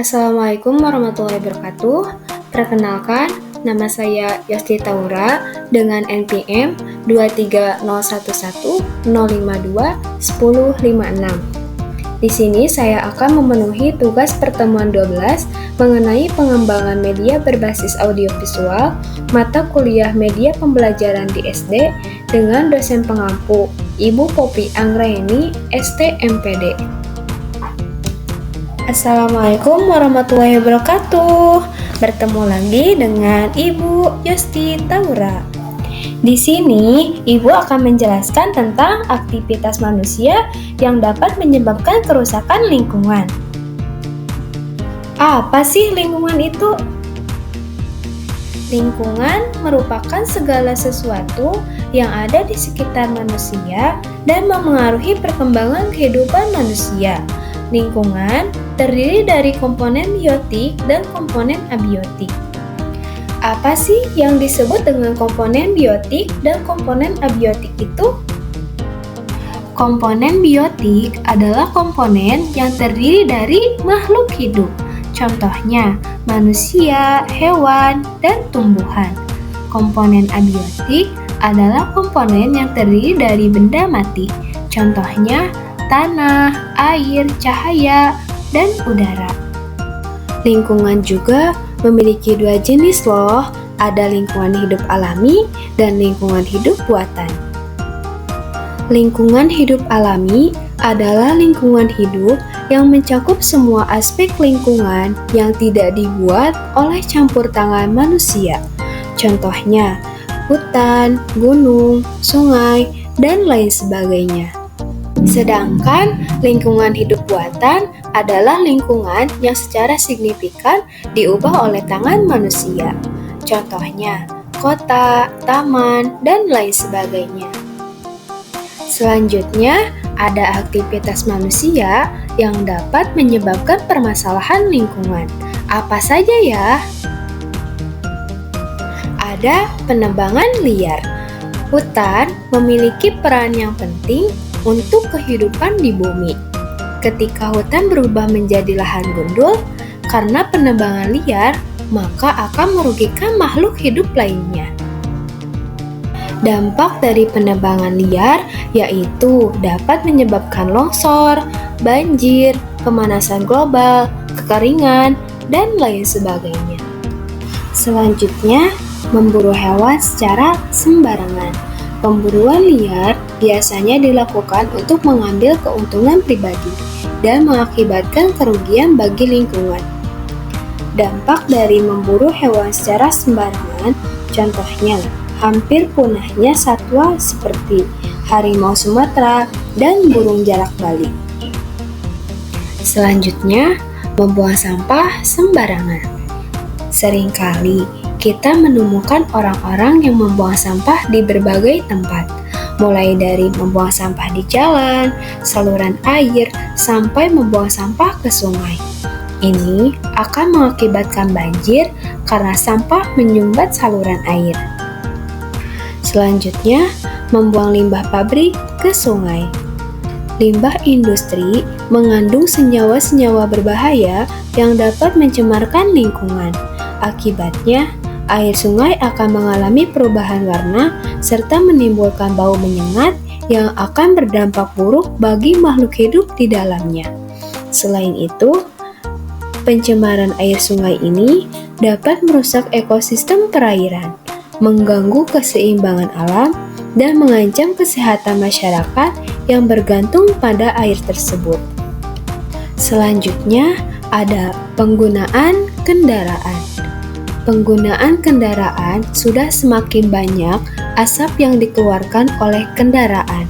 Assalamualaikum warahmatullahi wabarakatuh. Perkenalkan, nama saya Yosti Taura dengan NPM 23011052156. Di sini saya akan memenuhi tugas pertemuan 12 mengenai pengembangan media berbasis audiovisual mata kuliah media pembelajaran di SD dengan dosen pengampu Ibu Poppy Anggraeni, ST-MPD. Assalamualaikum warahmatullahi wabarakatuh. Bertemu lagi dengan Ibu Yosti Taura. Di sini, Ibu akan menjelaskan tentang aktivitas manusia yang dapat menyebabkan kerusakan lingkungan. Apa sih lingkungan itu? Lingkungan merupakan segala sesuatu yang ada di sekitar manusia dan memengaruhi perkembangan kehidupan manusia. Lingkungan terdiri dari komponen biotik dan komponen abiotik. Apa sih yang disebut dengan komponen biotik dan komponen abiotik itu? Komponen biotik adalah komponen yang terdiri dari makhluk hidup. Contohnya, manusia, hewan, dan tumbuhan. Komponen abiotik adalah komponen yang terdiri dari benda mati. Contohnya, tanah, air, cahaya, dan udara. Lingkungan juga memiliki dua jenis loh, ada lingkungan hidup alami dan lingkungan hidup buatan. Lingkungan hidup alami adalah lingkungan hidup yang mencakup semua aspek lingkungan yang tidak dibuat oleh campur tangan manusia. Contohnya, hutan, gunung, sungai, dan lain sebagainya. Sedangkan lingkungan hidup buatan adalah lingkungan yang secara signifikan diubah oleh tangan manusia. Contohnya, kota, taman, dan lain sebagainya. Selanjutnya, ada aktivitas manusia yang dapat menyebabkan permasalahan lingkungan. Apa saja ya? Ada penebangan liar. Hutan memiliki peran yang penting untuk kehidupan di bumi. Ketika hutan berubah menjadi lahan gundul karena penebangan liar, maka akan merugikan makhluk hidup lainnya. Dampak dari penebangan liar yaitu dapat menyebabkan longsor, banjir, pemanasan global, kekeringan, dan lain sebagainya. Selanjutnya, memburu hewan secara sembarangan. Pemburuan liar biasanya dilakukan untuk mengambil keuntungan pribadi dan mengakibatkan kerugian bagi lingkungan. Dampak dari memburu hewan secara sembarangan, contohnya hampir punahnya satwa seperti harimau Sumatera dan burung jalak Bali. Selanjutnya, membuang sampah sembarangan. Seringkali kita menemukan orang-orang yang membuang sampah di berbagai tempat, mulai dari membuang sampah di jalan, saluran air, sampai membuang sampah ke sungai. Ini akan mengakibatkan banjir karena sampah menyumbat saluran air. Selanjutnya, membuang limbah pabrik ke sungai. Limbah industri mengandung senyawa-senyawa berbahaya yang dapat mencemarkan lingkungan. Akibatnya, air sungai akan mengalami perubahan warna serta menimbulkan bau menyengat yang akan berdampak buruk bagi makhluk hidup di dalamnya. Selain itu, pencemaran air sungai ini dapat merusak ekosistem perairan, mengganggu keseimbangan alam, dan mengancam kesehatan masyarakat yang bergantung pada air tersebut. Selanjutnya, ada penggunaan kendaraan. Penggunaan kendaraan sudah semakin banyak asap yang dikeluarkan oleh kendaraan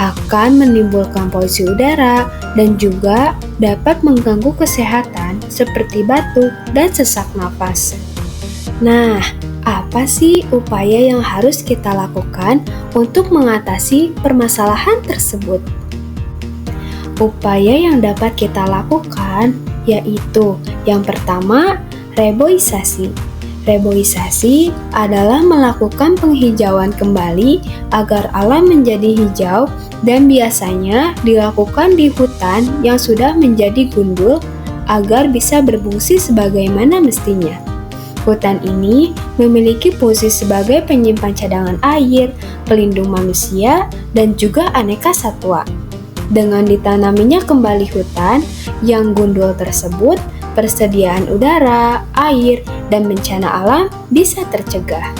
akan menimbulkan polusi udara dan juga dapat mengganggu kesehatan seperti batuk dan sesak napas. Nah, apa sih upaya yang harus kita lakukan untuk mengatasi permasalahan tersebut? Upaya yang dapat kita lakukan yaitu yang pertama, reboisasi. Reboisasi adalah melakukan penghijauan kembali agar alam menjadi hijau dan biasanya dilakukan di hutan yang sudah menjadi gundul agar bisa berfungsi sebagaimana mestinya. Hutan ini memiliki fungsi sebagai penyimpan cadangan air, pelindung manusia, dan juga aneka satwa. Dengan ditanaminya kembali hutan yang gundul tersebut, persediaan udara, air, dan bencana alam bisa tercegah.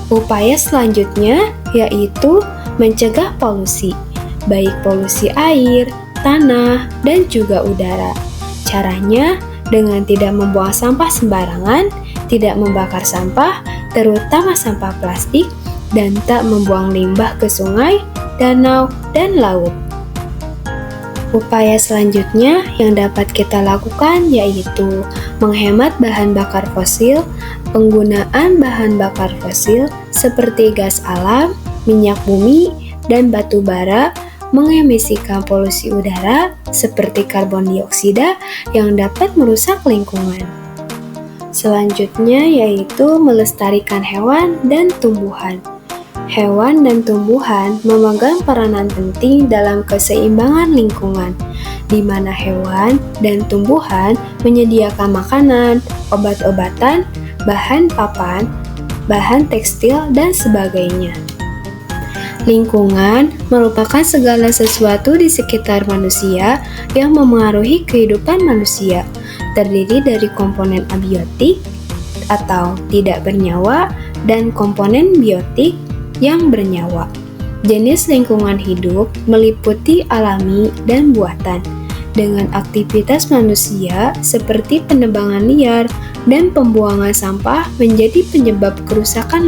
Upaya selanjutnya yaitu mencegah polusi, baik polusi air, tanah, dan juga udara. Caranya dengan tidak membuang sampah sembarangan, tidak membakar sampah, terutama sampah plastik, dan tak membuang limbah ke sungai, danau, dan laut. Upaya selanjutnya yang dapat kita lakukan yaitu menghemat bahan bakar fosil. Penggunaan bahan bakar fosil seperti gas alam, minyak bumi, dan batu bara mengemisikan polusi udara seperti karbon dioksida yang dapat merusak lingkungan. Selanjutnya yaitu melestarikan hewan dan tumbuhan. Hewan dan tumbuhan memegang peranan penting dalam keseimbangan lingkungan, di mana hewan dan tumbuhan menyediakan makanan, obat-obatan, bahan papan, bahan tekstil, dan sebagainya. Lingkungan merupakan segala sesuatu di sekitar manusia yang memengaruhi kehidupan manusia, terdiri dari komponen abiotik atau tidak bernyawa dan komponen biotik yang bernyawa. Jenis lingkungan hidup meliputi alami dan buatan, dengan aktivitas manusia seperti penebangan liar dan pembuangan sampah menjadi penyebab kerusakan lingkungan.